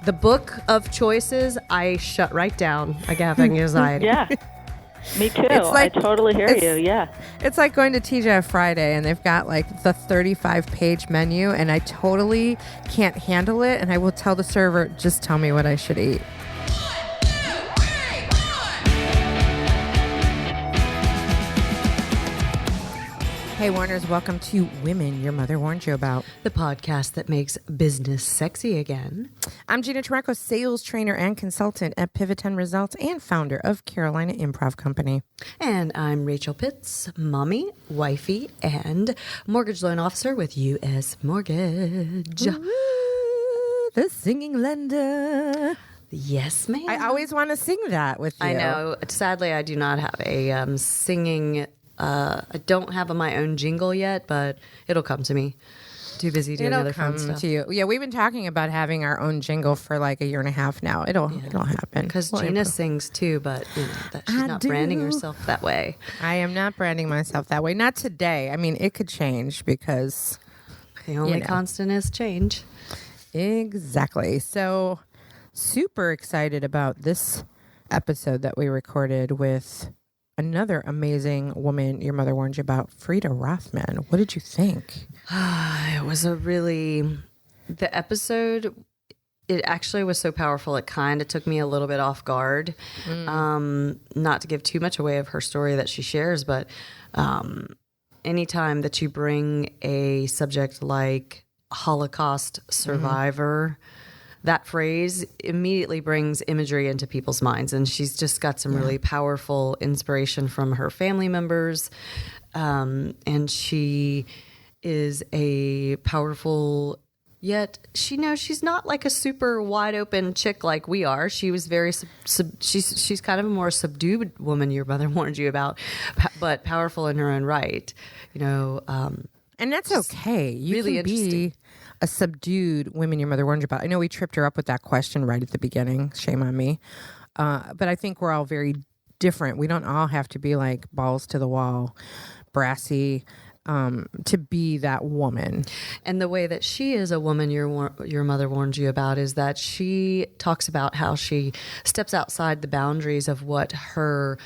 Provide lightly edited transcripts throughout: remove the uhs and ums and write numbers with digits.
the book of choices, I shut right down. I have anxiety. Yeah. Me too. I totally hear you. Yeah. It's like going to TGI Friday and they've got like the 35-page menu and I totally can't handle it. And I will tell the server, just tell me what I should eat. Hey, Warners, welcome to Women Your Mother Warned You About, The podcast that makes business sexy again. I'm Gina Trimarco, sales trainer and consultant at Pivot 10 Results and founder of Carolina Improv Company. And I'm Rachel Pitts, mommy, wifey, and mortgage loan officer with U.S. Mortgage. Ooh, the singing lender. Yes, ma'am. I always want to sing that with you. I know. Sadly, I do not have a singing. I don't have my own jingle yet, but it'll come to me. Too busy doing other fun stuff. To you. Yeah, we've been talking about having our own jingle for like a year and a half now. It'll happen. Because Gina sings too, but she's not branding herself that way. I am not branding myself that way. Not today. I mean, it could change because the only constant is change. Exactly. So super excited about this episode that we recorded with another amazing woman your mother warned you about, Freida Rothman. What did you think? It was the episode, it actually was so powerful, it kind of took me a little bit off guard. Not to give too much away of her story that she shares, but anytime that you bring a subject like Holocaust survivor, that phrase immediately brings imagery into people's minds. And she's just got some really powerful inspiration from her family members. And she is a powerful, yet she's not like a super wide open chick like we are. She was very, she's kind of a more subdued woman your mother warned you about, but powerful in her own right, and that's okay. You really can be a subdued woman your mother warned you about. I know we tripped her up with that question right at the beginning. Shame on me. But I think we're all very different. We don't all have to be like balls to the wall, brassy, to be that woman. And the way that she is a woman your mother warned you about is that she talks about how she steps outside the boundaries of what her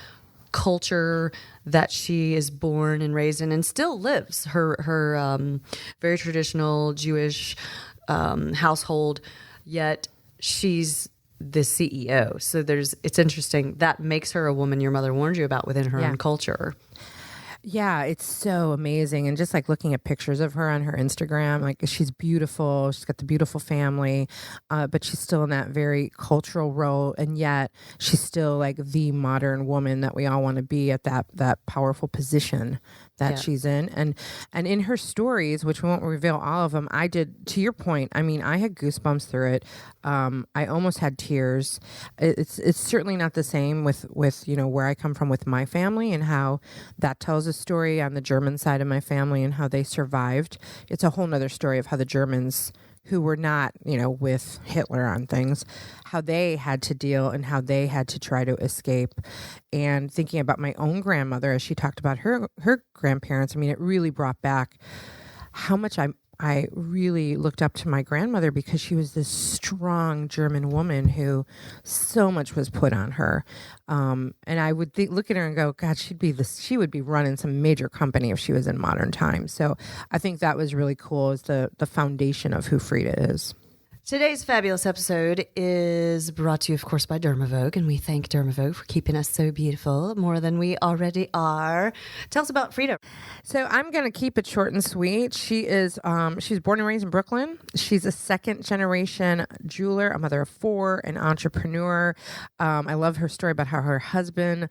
culture that she is born and raised in and still lives, her very traditional Jewish household, yet she's the CEO. So it's interesting. That makes her a woman your mother warned you about within her own culture. Yeah, it's so amazing. And just like looking at pictures of her on her Instagram, like she's beautiful. She's got the beautiful family, but she's still in that very cultural role. And yet she's still like the modern woman that we all want to be at that powerful position that she's in. And in her stories, which we won't reveal all of them, I did, to your point, I mean, I had goosebumps through it. I almost had tears. It's certainly not the same with where I come from with my family and how that tells a story on the German side of my family and how they survived. It's a whole nother story of how the Germans, who were not, with Hitler on things, how they had to deal and how they had to try to escape. And thinking about my own grandmother, as she talked about her grandparents, I mean, it really brought back how much I really looked up to my grandmother because she was this strong German woman who so much was put on her. And I would look at her and go, God, she would be running some major company if she was in modern times. So I think that was really cool, is the foundation of who Frieda is. Today's fabulous episode is brought to you, of course, by Dermavogue, and we thank Dermavogue for keeping us so beautiful, more than we already are. Tell us about Frieda. So I'm going to keep it short and sweet. She is, she's born and raised in Brooklyn. She's a second-generation jeweler, a mother of 4, an entrepreneur. I love her story about how her husband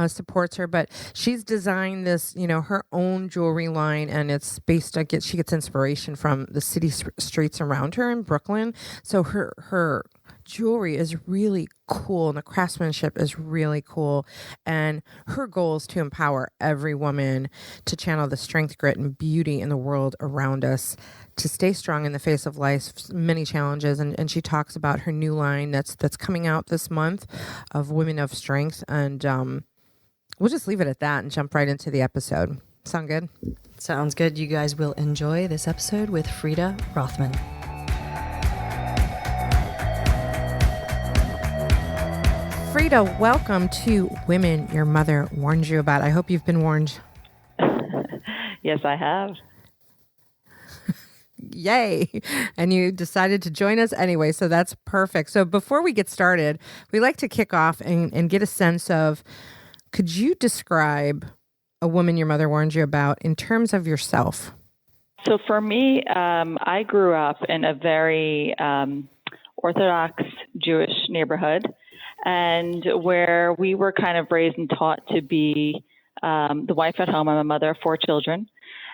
supports her, but she's designed this, her own jewelry line, and it's based on, she gets inspiration from the city streets around her in Brooklyn. So her jewelry is really cool and the craftsmanship is really cool. And her goal is to empower every woman to channel the strength, grit, and beauty in the world around us, to stay strong in the face of life's many challenges. And she talks about her new line that's coming out this month of Women of Strength. And we'll just leave it at that and jump right into the episode. Sound good? Sounds good. You guys will enjoy this episode with Freida Rothman. Frieda, welcome to Women Your Mother Warned You About. I hope you've been warned. Yes, I have. Yay. And you decided to join us anyway, so that's perfect. So before we get started, we like to kick off and get a sense of, could you describe a woman your mother warned you about in terms of yourself? So for me, I grew up in a very Orthodox Jewish neighborhood, and where we were kind of raised and taught to be the wife at home. I'm a mother of 4 children.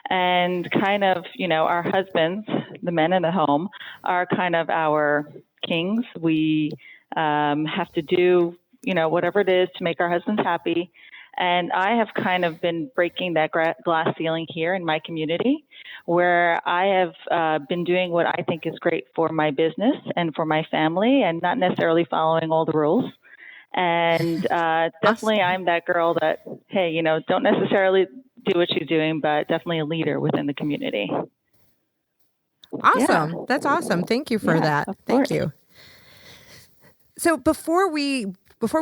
And kind of, our husbands, the men in the home, are kind of our kings. We have to do, whatever it is to make our husbands happy. And I have kind of been breaking that glass ceiling here in my community, where I have been doing what I think is great for my business and for my family, and not necessarily following all the rules. And definitely I'm that girl that, hey, don't necessarily do what she's doing, but definitely a leader within the community. Awesome. Yeah. That's awesome. Thank you for that. Thank you. So before we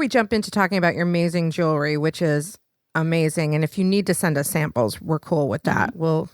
jump into talking about your amazing jewelry, which is amazing, and if you need to send us samples, we're cool with that. We'll,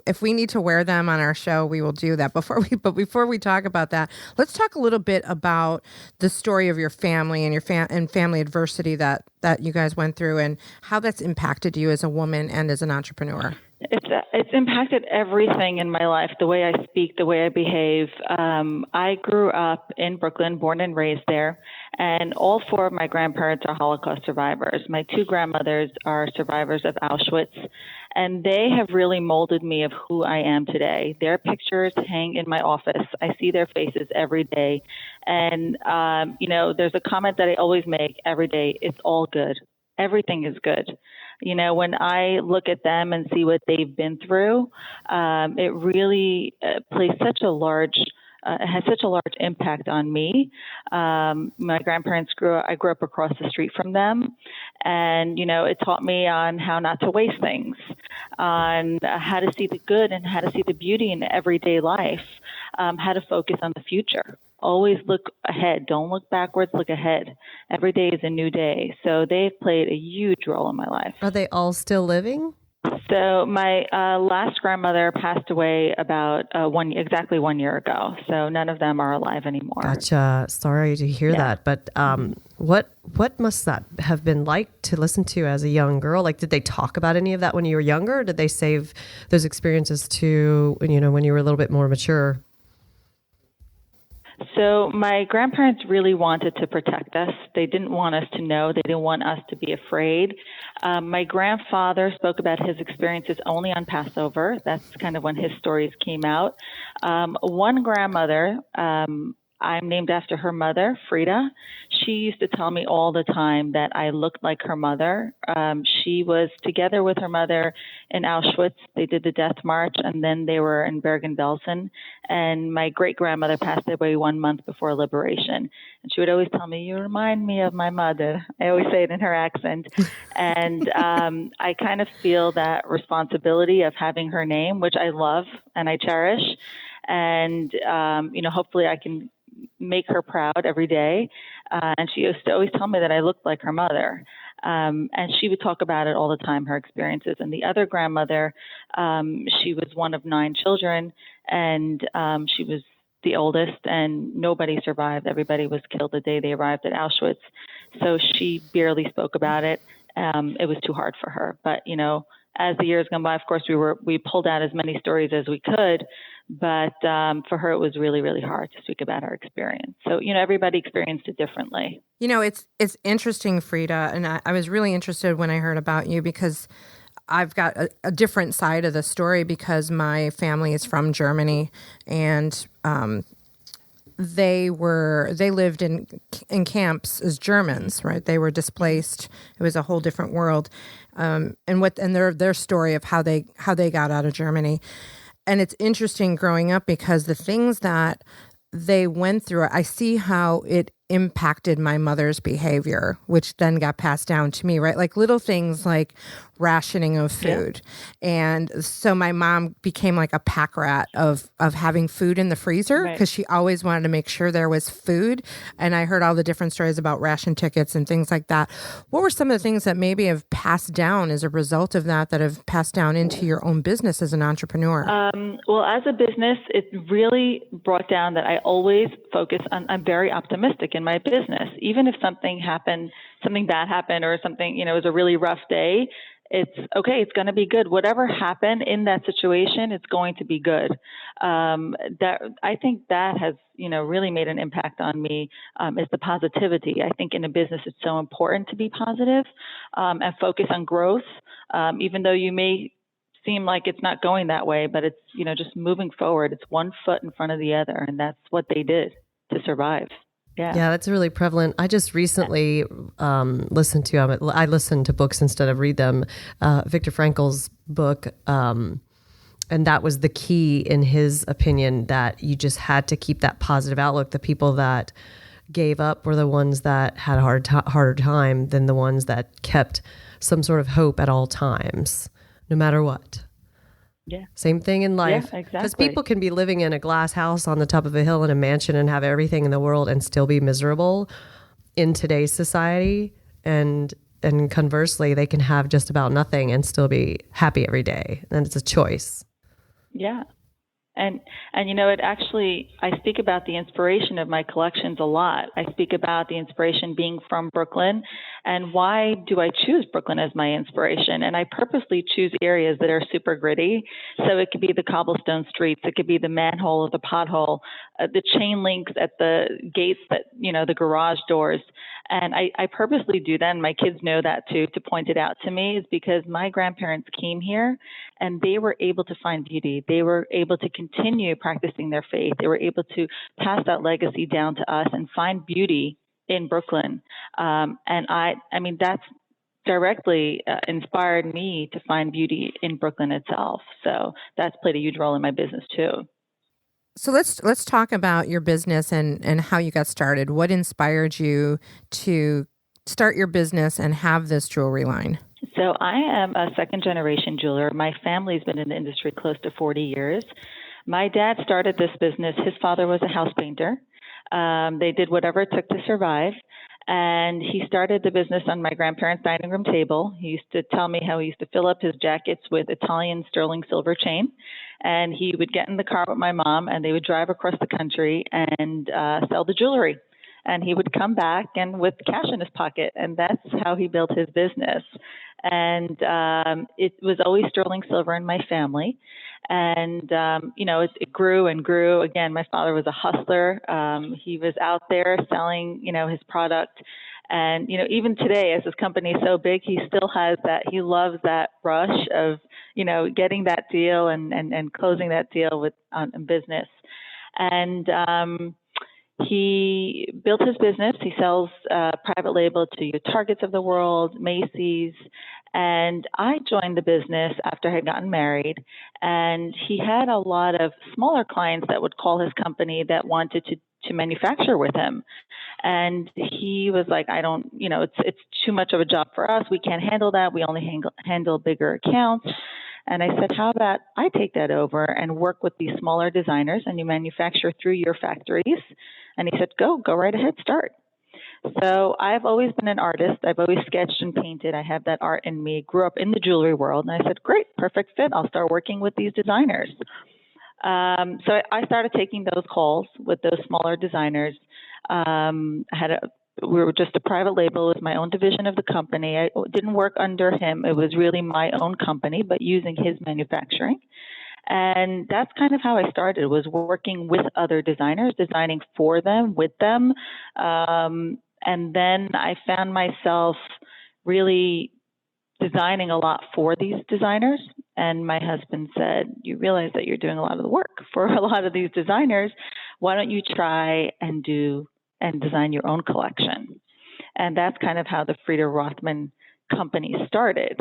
if we need to wear them on our show, we will do that. But before we talk about that, let's talk a little bit about the story of your family and your family adversity that you guys went through, and how that's impacted you as a woman and as an entrepreneur. It's impacted everything in my life, the way I speak, the way I behave. I grew up in Brooklyn, born and raised there, and all 4 of my grandparents are Holocaust survivors. My 2 grandmothers are survivors of Auschwitz, and they have really molded me of who I am today. Their pictures hang in my office. I see their faces every day. And, there's a comment that I always make every day: it's all good. Everything is good. When I look at them and see what they've been through, it really plays such a large, has such a large impact on me. My grandparents I grew up across the street from them, and, it taught me on how not to waste things, on how to see the good and how to see the beauty in everyday life, how to focus on the future. Always look ahead. Don't look backwards. Look ahead. Every day is a new day. So they've played a huge role in my life. Are they all still living? So my last grandmother passed away about exactly 1 year ago. So none of them are alive anymore. Gotcha. Sorry to hear that. But what must that have been like to listen to as a young girl? Like, did they talk about any of that when you were younger? Or did they save those experiences to, when you were a little bit more mature? So my grandparents really wanted to protect us. They didn't want us to know. They didn't want us to be afraid. My grandfather spoke about his experiences only on Passover. That's kind of when his stories came out. One grandmother, I'm named after her mother, Frieda. She used to tell me all the time that I looked like her mother. She was together with her mother in Auschwitz. They did the death march, and then they were in Bergen-Belsen. And my great-grandmother passed away 1 month before liberation. And she would always tell me, "You remind me of my mother." I always say it in her accent. And I kind of feel that responsibility of having her name, which I love and I cherish. And, hopefully I can make her proud every day. And she used to always tell me that I looked like her mother. And she would talk about it all the time, her experiences. And the other grandmother, she was one of 9 children, and she was the oldest, and nobody survived. Everybody was killed the day they arrived at Auschwitz. So she barely spoke about it. It was too hard for her. But, as the years gone by, of course, we pulled out as many stories as we could. But for her, it was really, really hard to speak about her experience. So, everybody experienced it differently. It's interesting, Frieda, and I was really interested when I heard about you, because I've got a different side of the story, because my family is from Germany, and they lived in camps as Germans, right? They were displaced. It was a whole different world, and their story of how they got out of Germany. And it's interesting growing up, because the things that they went through, I see how it impacted my mother's behavior, which then got passed down to me, right? Like little things like rationing of food. Yeah. And so my mom became like a pack rat of having food in the freezer because she always wanted to make sure there was food. And I heard all the different stories about ration tickets and things like that. What were some of the things that maybe have passed down as a result of that have passed down into your own business as an entrepreneur? Well, as a business, it really brought down that I always focus on, I'm very optimistic in my business. Even if something bad happened or something, it was a really rough day, it's okay. It's going to be good. Whatever happened in that situation, it's going to be good. I think that has, really made an impact on me, is the positivity. I think in a business, it's so important to be positive, and focus on growth, even though you may seem like it's not going that way, but it's, just moving forward. It's one foot in front of the other. And that's what they did to survive. Yeah, that's really prevalent. I just recently listened to books instead of read them. Viktor Frankl's book, and that was the key in his opinion, that you just had to keep that positive outlook. The people that gave up were the ones that had a harder time than the ones that kept some sort of hope at all times, no matter what. Yeah. Same thing in life. Yeah, exactly. Because people can be living in a glass house on the top of a hill in a mansion and have everything in the world and still be miserable in today's society. And conversely, they can have just about nothing and still be happy every day. And it's a choice. Yeah. And it actually, I speak about the inspiration of my collections a lot. I speak about the inspiration being from Brooklyn, and why do I choose Brooklyn as my inspiration? And I purposely choose areas that are super gritty. So it could be the cobblestone streets, it could be the manhole or the pothole, the chain links at the gates that, the garage doors. And I purposely do that, and my kids know that too, to point it out to me, is because my grandparents came here and they were able to find beauty. They were able to continue practicing their faith. They were able to pass that legacy down to us and find beauty in Brooklyn. And that's directly inspired me to find beauty in Brooklyn itself. So that's played a huge role in my business too. So let's talk about your business and how you got started. What inspired you to start your business and have this jewelry line? So I am a second-generation jeweler. My family's been in the industry close to 40 years. My dad started this business. His father was a house painter. They did whatever it took to survive. And he started the business on my grandparents' dining room table. He used to tell me how he used to fill up his jackets with Italian sterling silver chain. And he would get in the car with my mom, and they would drive across the country and sell the jewelry. And he would come back and with cash in his pocket. And that's how he built his business. And it was always sterling silver in my family. And, it grew and grew. Again, my father was a hustler. He was out there selling, his product. And, even today, as his company is so big, he still has that. He loves that rush of, getting that deal and closing that deal with in business. And he built his business. He sells private label to your Targets of the world, Macy's. And I joined the business after I had gotten married. And he had a lot of smaller clients that would call his company that wanted to manufacture with him. And he was like, I don't, it's too much of a job for us. We can't handle that. We only handle bigger accounts. And I said, how about I take that over and work with these smaller designers, and you manufacture through your factories? And he said, go right ahead, start. So I've always been an artist. I've always sketched and painted. I have that art in me. Grew up in the jewelry world. And I said, great, perfect fit. I'll start working with these designers. So I started taking those calls with those smaller designers. We were just a private label. It was my own division of the company. I didn't work under him. It was really my own company, but using his manufacturing. And that's kind of how I started, was working with other designers, designing for them, with them. And then I found myself really designing a lot for these designers. And my husband said, you realize that you're doing a lot of the work for a lot of these designers. Why don't you try and design your own collection? And that's kind of how the Freida Rothman company started.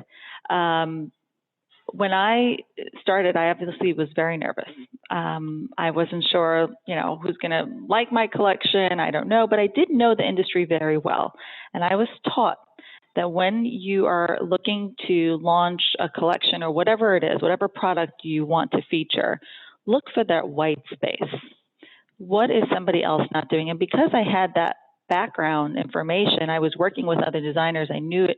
when I started, I obviously was very nervous. I wasn't sure, who's going to like my collection. I don't know, but I did know the industry very well. And I was taught that when you are looking to launch a collection or whatever it is, whatever product you want to feature, look for that white space. What is somebody else not doing? And because I had that background information, I was working with other designers, I knew it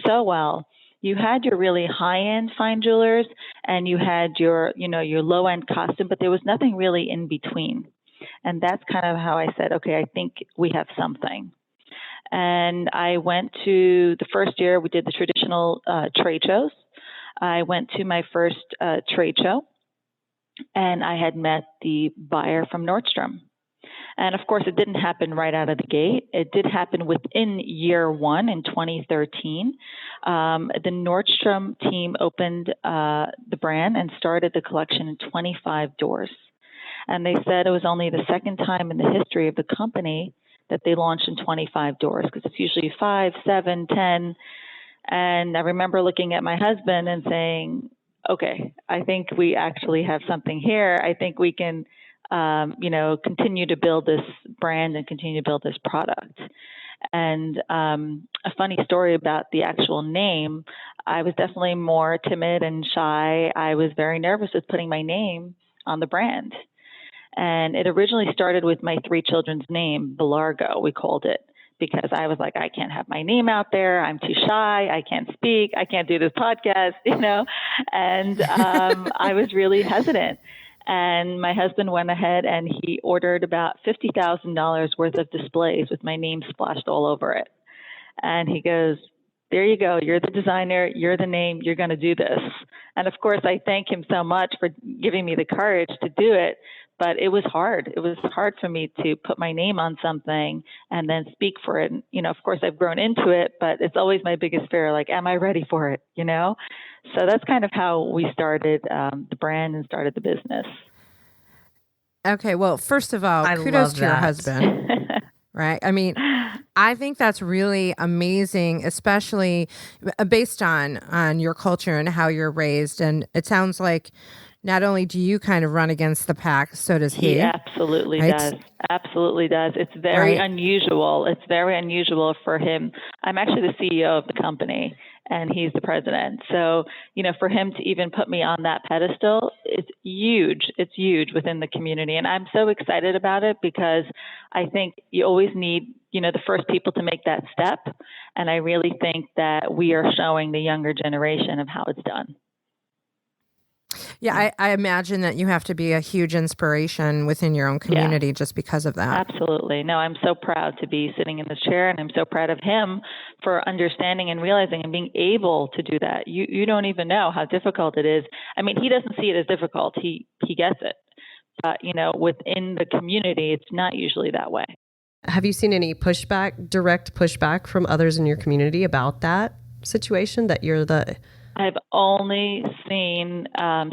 so well. You had your really high-end fine jewelers and you had your low-end costume, but there was nothing really in between. And that's kind of how I said, okay, I think we have something. And I went to the first year, we did the traditional trade shows. I went to my first trade show, and I had met the buyer from Nordstrom. And of course, it didn't happen right out of the gate. It did happen within year one in 2013. The Nordstrom team opened the brand and started the collection in 25 doors. And they said it was only the second time in the history of the company that they launched in 25 doors, because it's usually 5, 7, 10. And I remember looking at my husband and saying, okay, I think we actually have something here. I think we can, continue to build this brand and continue to build this product. And a funny story about the actual name, I was definitely more timid and shy. I was very nervous with putting my name on the brand. And it originally started with my 3 children's name, Belargo, we called it, because I was like, I can't have my name out there. I'm too shy. I can't speak. I can't do this podcast, and I was really hesitant. And my husband went ahead and he ordered about $50,000 worth of displays with my name splashed all over it. And he goes, there you go. You're the designer. You're the name. You're going to do this. And of course, I thank him so much for giving me the courage to do it. But it was hard. It was hard for me to put my name on something and then speak for it. And, of course, I've grown into it, but it's always my biggest fear. Like, am I ready for it? So that's kind of how we started the brand and started the business. Okay. Well, first of all, kudos to your husband. Right. I mean, I think that's really amazing, especially based on your culture and how you're raised. And it sounds like not only do you kind of run against the pack, so does he. He absolutely does. Absolutely does. It's very unusual. It's very unusual for him. I'm actually the CEO of the company and he's the president. So, for him to even put me on that pedestal, it's huge. It's huge within the community. And I'm so excited about it because I think you always need, the first people to make that step. And I really think that we are showing the younger generation of how it's done. Yeah, I imagine that you have to be a huge inspiration within your own community just because of that. Absolutely. No, I'm so proud to be sitting in this chair, and I'm so proud of him for understanding and realizing and being able to do that. You don't even know how difficult it is. I mean, he doesn't see it as difficult. He gets it. But, within the community, it's not usually that way. Have you seen any direct pushback from others in your community about that situation, that you're the... I've only seen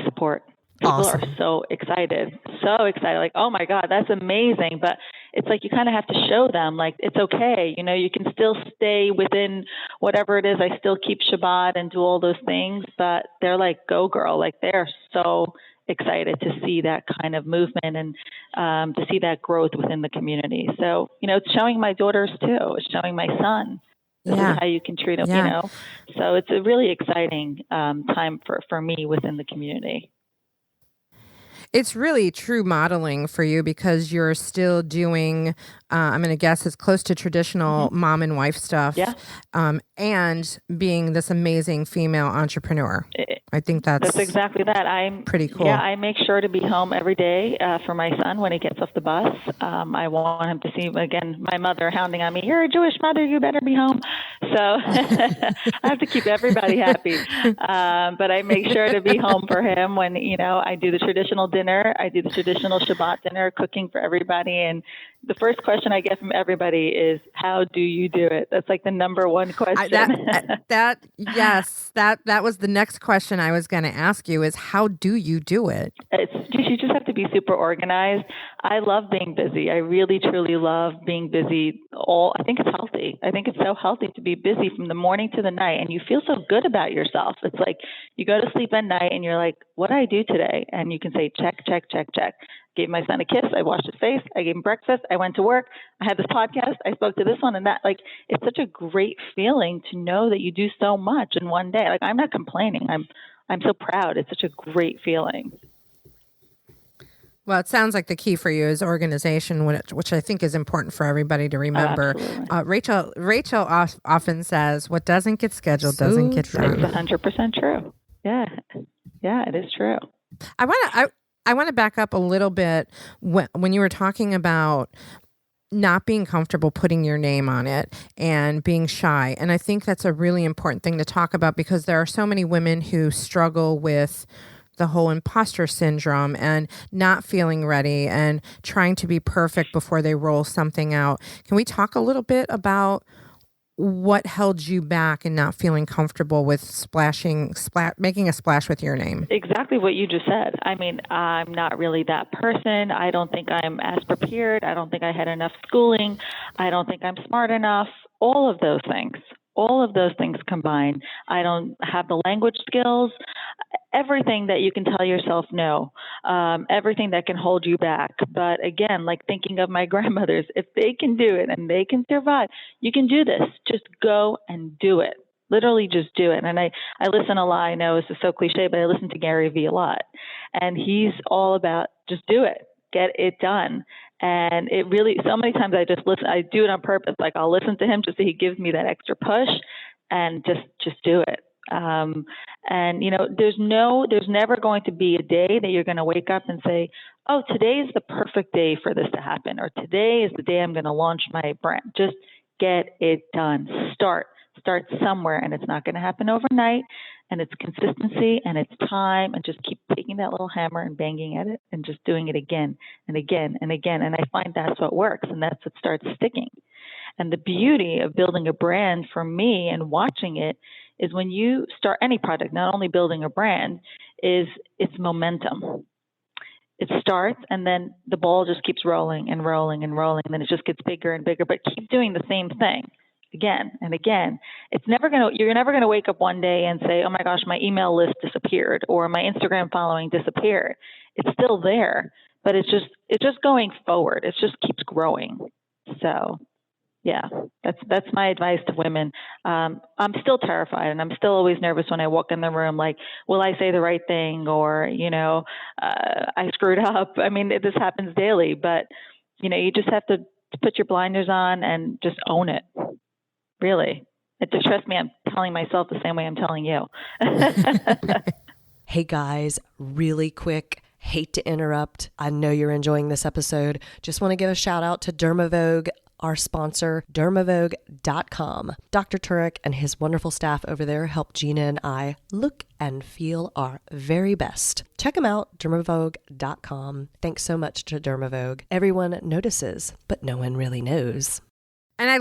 support. People are so excited. Like, oh my God, that's amazing. But it's like, you kind of have to show them, like, it's okay. You can still stay within whatever it is. I still keep Shabbat and do all those things, but they're like, go girl. Like, they're so excited to see that kind of movement and to see that growth within the community. So, it's showing my daughters too. It's showing my son. This is how you can treat them, So it's a really exciting time for me within the community. It's really true modeling for you because you're still doing, I'm going to guess, it's close to traditional mom and wife stuff, and being this amazing female entrepreneur. I think that's exactly that. I'm pretty cool. Yeah, I make sure to be home every day for my son when he gets off the bus. I want him to see, again, my mother hounding on me, you're a Jewish mother, you better be home. So I have to keep everybody happy. But I make sure to be home for him when, I do the traditional dinner. I do the traditional Shabbat dinner, cooking for everybody. And, The first question I get from everybody is, how do you do it? That's like the number one question. That was the next question I was going to ask you is, how do you do it? You just have to be super organized. I love being busy. I really, truly love being busy. I think it's healthy. I think it's so healthy to be busy from the morning to the night, and you feel so good about yourself. It's like you go to sleep at night and you're like, what did I do today? And you can say, check, check, check, check. Gave my son a kiss. I washed his face. I gave him breakfast. I went to work. I had this podcast. I spoke to this one and that. Like, it's such a great feeling to know that you do so much in one day. Like, I'm not complaining. I'm so proud. It's such a great feeling. Well, it sounds like the key for you is organization, which I think is important for everybody to remember. Rachel often says, what doesn't get scheduled doesn't get done. It's 100% true. Yeah, it is true. I want to back up a little bit when you were talking about not being comfortable putting your name on it and being shy. And I think that's a really important thing to talk about because there are so many women who struggle with the whole imposter syndrome and not feeling ready and trying to be perfect before they roll something out. Can we talk a little bit about what held you back and not feeling comfortable with making a splash with your name? Exactly what you just said. I mean, I'm not really that person. I don't think I'm as prepared. I don't think I had enough schooling. I don't think I'm smart enough. All of those things combined. I don't have the language skills. Everything that you can tell yourself no, everything that can hold you back. But again, like thinking of my grandmothers, if they can do it and they can survive, you can do this. Just go and do it. Literally just do it. And I listen a lot. I know this is so cliche, but I listen to Gary Vee a lot. And he's all about just do it. Get it done. And it really, so many times I just listen, I do it on purpose. Like I'll listen to him just so he gives me that extra push and just do it. And you know, there's never going to be a day that you're going to wake up and say, oh, today is the perfect day for this to happen. Or today is the day I'm going to launch my brand. Just get it done. Start somewhere, and it's not going to happen overnight. And it's consistency and it's time, and just keep taking that little hammer and banging at it and just doing it again and again and again. And I find that's what works, and that's what starts sticking. And the beauty of building a brand for me and watching it is when you start any project, not only building a brand, is it's momentum. It starts and then the ball just keeps rolling and rolling and rolling, and then it just gets bigger and bigger, but keep doing the same thing again and again. You're never gonna wake up one day and say, oh my gosh, my email list disappeared or my Instagram following disappeared. It's still there, but it's just going forward. It just keeps growing. So yeah, that's my advice to women. I'm still terrified, and I'm still always nervous when I walk in the room. Like, will I say the right thing, or I screwed up? I mean, this happens daily, but you just have to put your blinders on and just own it. Really, trust me, I'm telling myself the same way I'm telling you. Hey guys, really quick. Hate to interrupt. I know you're enjoying this episode. Just want to give a shout out to Dermavogue, our sponsor, dermavogue.com. Dr. Turek and his wonderful staff over there help Gina and I look and feel our very best. Check them out, dermavogue.com. Thanks so much to Dermavogue. Everyone notices, but no one really knows. And I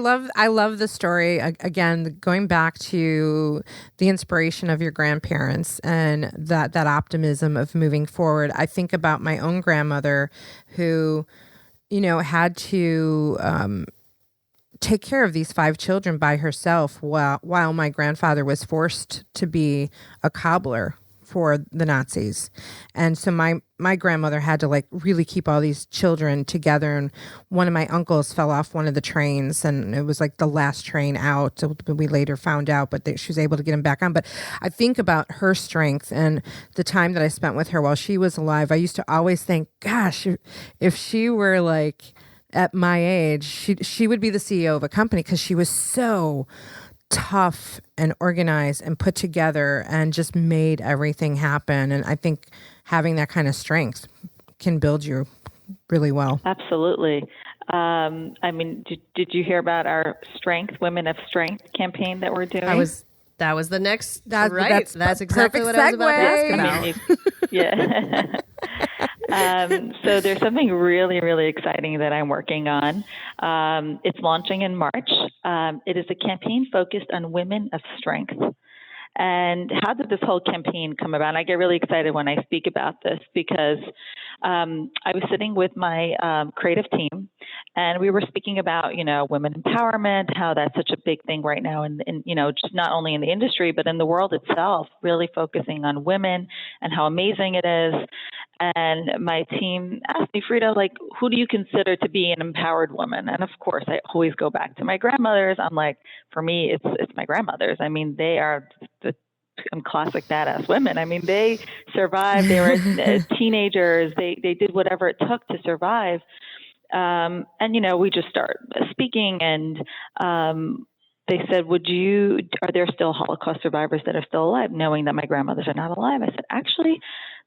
love the story, again, going back to the inspiration of your grandparents and that optimism of moving forward. I think about my own grandmother who, had to take care of these 5 children by herself while my grandfather was forced to be a cobbler for the Nazis. And so my grandmother had to really keep all these children together. And one of my uncles fell off one of the trains, and it was the last train out. We later found out, but she was able to get him back on. But I think about her strength and the time that I spent with her while she was alive. I used to always think, gosh, if she were at my age, she would be the CEO of a company, because she was so tough and organized and put together and just made everything happen. And I think having that kind of strength can build you really well. Absolutely. I mean, did you hear about our Women of Strength campaign that we're doing? That was the next. That's exactly what I was about to ask about. Yeah. So there's something really, really exciting that I'm working on. It's launching in March. It is a campaign focused on women of strength. And how did this whole campaign come about? And I get really excited when I speak about this because I was sitting with my creative team, and we were speaking about, women empowerment, how that's such a big thing right now, and just not only in the industry but in the world itself, really focusing on women and how amazing it is. And my team asked me, Frieda, like, who do you consider to be an empowered woman? And of course, I always go back to my grandmothers. I'm like, for me, it's my grandmothers. I mean, they are the classic badass women. I mean, they survived. They were teenagers. They did whatever it took to survive. And we just start speaking, and they said, are there still Holocaust survivors that are still alive, knowing that my grandmothers are not alive? I said, actually,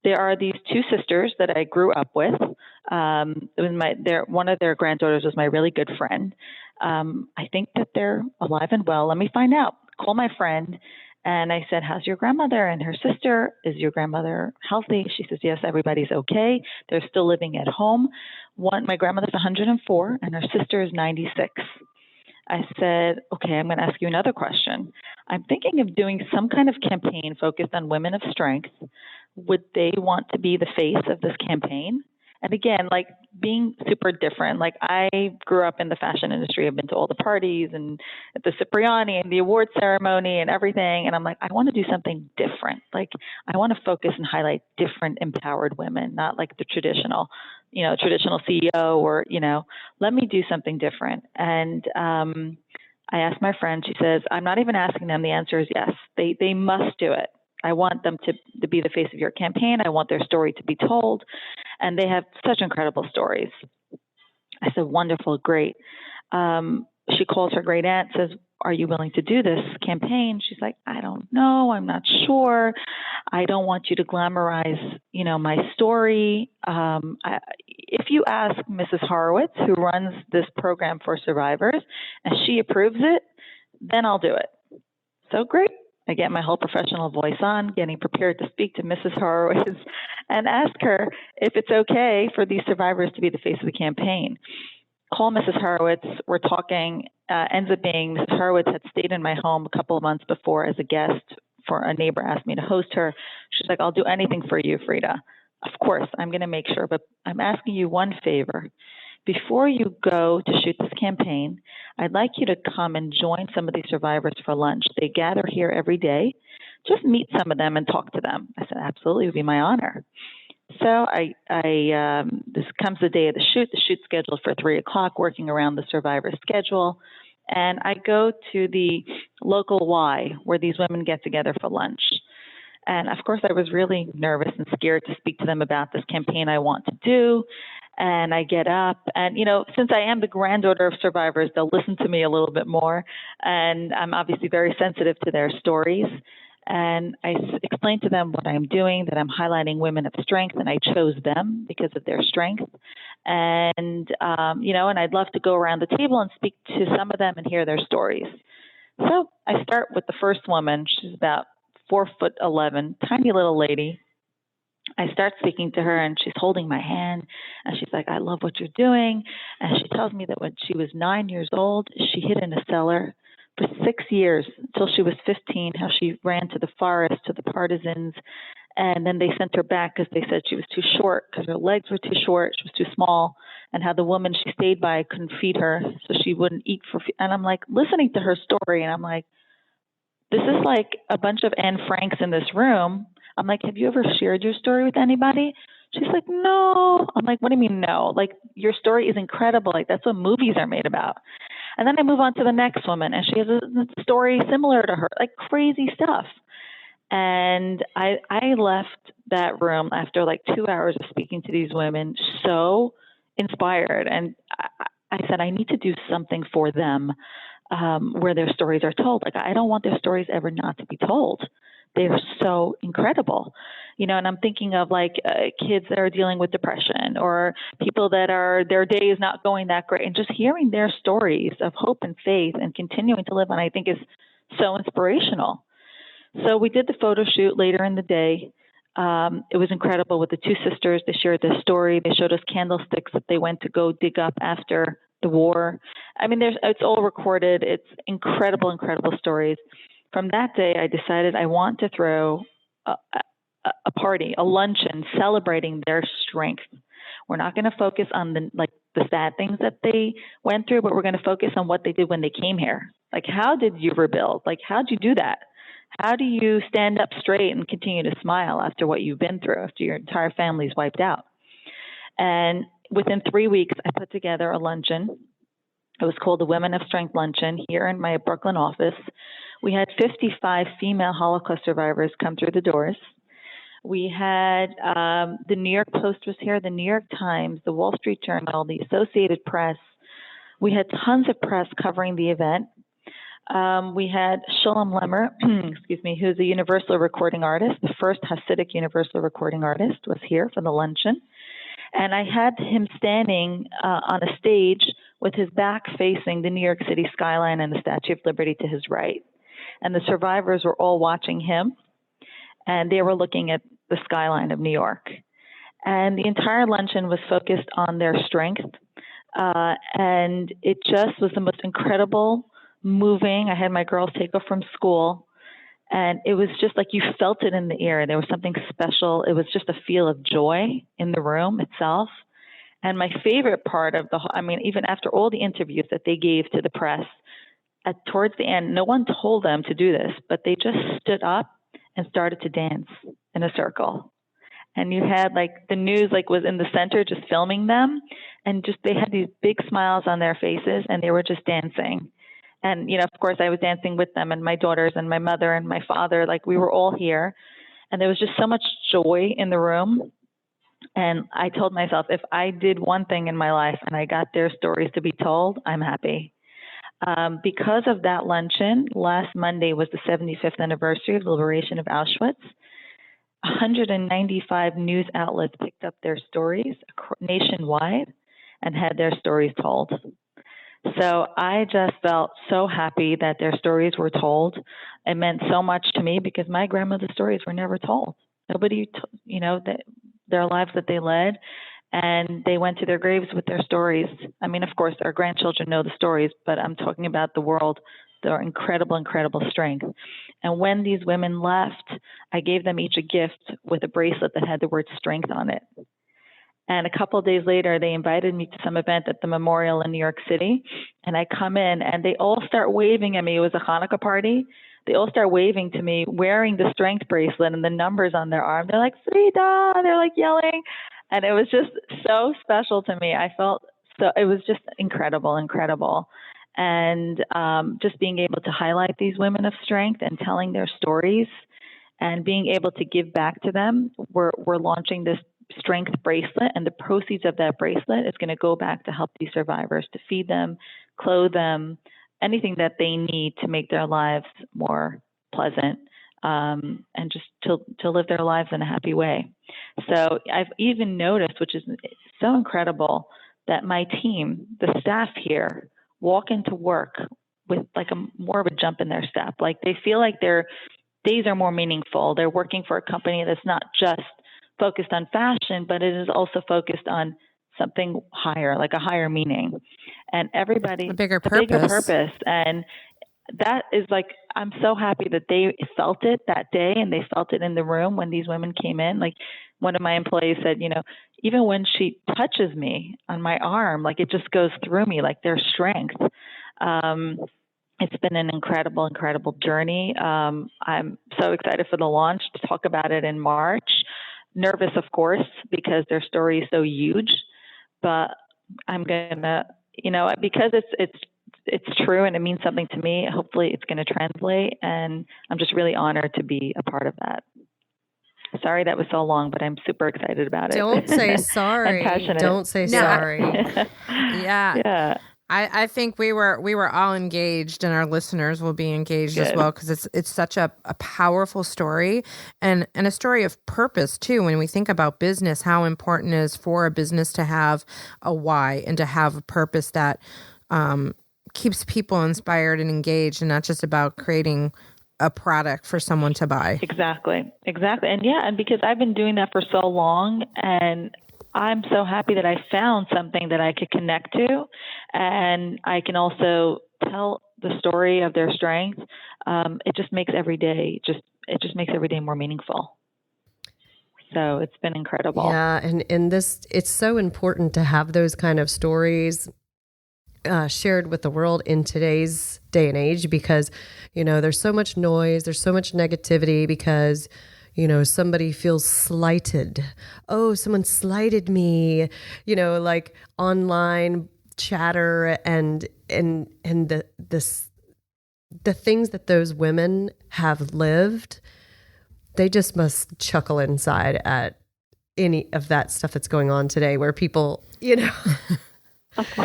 there are these two sisters that I grew up with. One of their granddaughters was my really good friend. I think that they're alive and well. Let me find out. Call my friend. And I said, how's your grandmother and her sister? Is your grandmother healthy? She says, yes, everybody's okay. They're still living at home. My grandmother's 104 and her sister is 96. I said, okay, I'm going to ask you another question. I'm thinking of doing some kind of campaign focused on women of strength. Would they want to be the face of this campaign? And again, like being super different. Like I grew up in the fashion industry. I've been to all the parties and at the Cipriani and the award ceremony and everything. And I'm like, I want to do something different. Like I want to focus and highlight different empowered women, not like the traditional CEO or, let me do something different. And I asked my friend, she says, I'm not even asking them. The answer is yes. They must do it. I want them to be the face of your campaign. I want their story to be told. And they have such incredible stories. I said, wonderful, great. She calls her great aunt, says, are you willing to do this campaign? She's like, I don't know. I'm not sure. I don't want you to glamorize, my story. If you ask Mrs. Horowitz, who runs this program for survivors, and she approves it, then I'll do it. So great. I get my whole professional voice on, getting prepared to speak to Mrs. Horowitz and ask her if it's okay for these survivors to be the face of the campaign. Call Mrs. Horowitz. We're talking. Ends up being Mrs. Horowitz had stayed in my home a couple of months before as a guest for a neighbor asked me to host her. She's like, I'll do anything for you, Frieda. Of course, I'm going to make sure, but I'm asking you one favor. Before you go to shoot this campaign, I'd like you to come and join some of these survivors for lunch. They gather here every day. Just meet some of them and talk to them. I said, absolutely, it would be my honor. So this comes the day of the shoot. The shoot's scheduled for 3:00, working around the survivor's schedule. And I go to the local Y where these women get together for lunch. And of course, I was really nervous and scared to speak to them about this campaign I want to do. And I get up and, since I am the granddaughter of survivors, they'll listen to me a little bit more. And I'm obviously very sensitive to their stories. And I explained to them what I'm doing, that I'm highlighting women of strength, and I chose them because of their strength. And, and I'd love to go around the table and speak to some of them and hear their stories. So I start with the first woman. She's about 4'11", tiny little lady. I start speaking to her, and she's holding my hand, and she's like, I love what you're doing. And she tells me that when she was 9 years old, she hid in a cellar for 6 years until she was 15, how she ran to the forest, to the partisans, and then they sent her back because they said she was too short, because her legs were too short, she was too small, and how the woman she stayed by couldn't feed her, so she wouldn't eat and I'm like listening to her story, and I'm like, this is like a bunch of Anne Franks in this room. I'm like, have you ever shared your story with anybody? She's like, no. I'm like, what do you mean no? Like, your story is incredible. Like, that's what movies are made about. And then I move on to the next woman, and she has a story similar to her, like crazy stuff. And I left that room after like 2 hours of speaking to these women so inspired. And I said, I need to do something for them where their stories are told. Like, I don't want their stories ever not to be told. They're so incredible, and I'm thinking of like kids that are dealing with depression, or people that their day is not going that great, and just hearing their stories of hope and faith and continuing to live on, I think is so inspirational. So we did the photo shoot later in the day. It was incredible with the two sisters. They shared their story. They showed us candlesticks that they went to go dig up after the war. I mean, it's all recorded. It's incredible, incredible stories. From that day, I decided I want to throw a party, a luncheon celebrating their strength. We're not going to focus on the sad things that they went through, but we're going to focus on what they did when they came here. Like, how did you rebuild? Like, how'd you do that? How do you stand up straight and continue to smile after what you've been through, after your entire family's wiped out? And within 3 weeks, I put together a luncheon. It was called the Women of Strength Luncheon here in my Brooklyn office. We had 55 female Holocaust survivors come through the doors. We had the New York Post was here, the New York Times, the Wall Street Journal, the Associated Press. We had tons of press covering the event. We had Shalom Lemmer, who's a universal recording artist. The first Hasidic universal recording artist was here for the luncheon. And I had him standing on a stage with his back facing the New York City skyline and the Statue of Liberty to his right. And the survivors were all watching him, and they were looking at the skyline of New York. And the entire luncheon was focused on their strength. And it just was the most incredible, moving. I had my girls take off from school, and it was just like you felt it in the air. There was something special. It was just a feel of joy in the room itself. And my favorite part of even after all the interviews that they gave to the press, towards the end, no one told them to do this, but they just stood up and started to dance in a circle. And you had the news was in the center just filming them, and just they had these big smiles on their faces, and they were just dancing. And, of course, I was dancing with them, and my daughters and my mother and my father, we were all here. And there was just so much joy in the room. And I told myself, if I did one thing in my life and I got their stories to be told, I'm happy. Because of that luncheon, last Monday was the 75th anniversary of the liberation of Auschwitz. 195 news outlets picked up their stories nationwide and had their stories told. So I just felt so happy that their stories were told. It meant so much to me because my grandmother's stories were never told. Nobody, their lives that they led, and they went to their graves with their stories. I mean, of course, our grandchildren know the stories, but I'm talking about the world, their incredible, incredible strength. And when these women left, I gave them each a gift with a bracelet that had the word strength on it. And a couple of days later, they invited me to some event at the memorial in New York City. And I come in, and they all start waving at me. It was a Hanukkah party. They all start waving to me, wearing the strength bracelet and the numbers on their arm. They're like, Frieda! They're yelling. And it was just so special to me. I felt it was just incredible, incredible. And just being able to highlight these women of strength and telling their stories and being able to give back to them. We're launching this strength bracelet, and the proceeds of that bracelet is going to go back to help these survivors, to feed them, clothe them, anything that they need to make their lives more pleasant, and just to live their lives in a happy way. So I've even noticed, which is so incredible, that my team, the staff here, walk into work with more of a jump in their step. They feel like their days are more meaningful. They're working for a company that's not just focused on fashion, but it is also focused on something higher, like a higher meaning. And everybody, a bigger purpose. And that is I'm so happy that they felt it that day, and they felt it in the room when these women came in. One of my employees said, even when she touches me on my arm, it just goes through me, their strength. It's been an incredible, incredible journey. I'm so excited for the launch, to talk about it in March. Nervous, of course, because their story is so huge, but I'm gonna, because it's true and it means something to me. Hopefully, it's going to translate, and I'm just really honored to be a part of that. Sorry that was so long, but I'm super excited about it. Don't say sorry. I'm passionate. Don't say sorry. Yeah. I think we were all engaged, and our listeners will be engaged as well, because it's such a powerful story, and a story of purpose too. When we think about business, how important it is for a business to have a why and to have a purpose that keeps people inspired and engaged, and not just about creating a product for someone to buy. Exactly. And because I've been doing that for so long, and I'm so happy that I found something that I could connect to, and I can also tell the story of their strength. It just makes every day more meaningful. So it's been incredible. Yeah, and this, it's so important to have those kind of stories shared with the world in today's day and age, because there's so much noise, there's so much negativity, because somebody feels slighted. Oh, someone slighted me, like online chatter and the things that those women have lived. They just must chuckle inside at any of that stuff that's going on today, where people, Of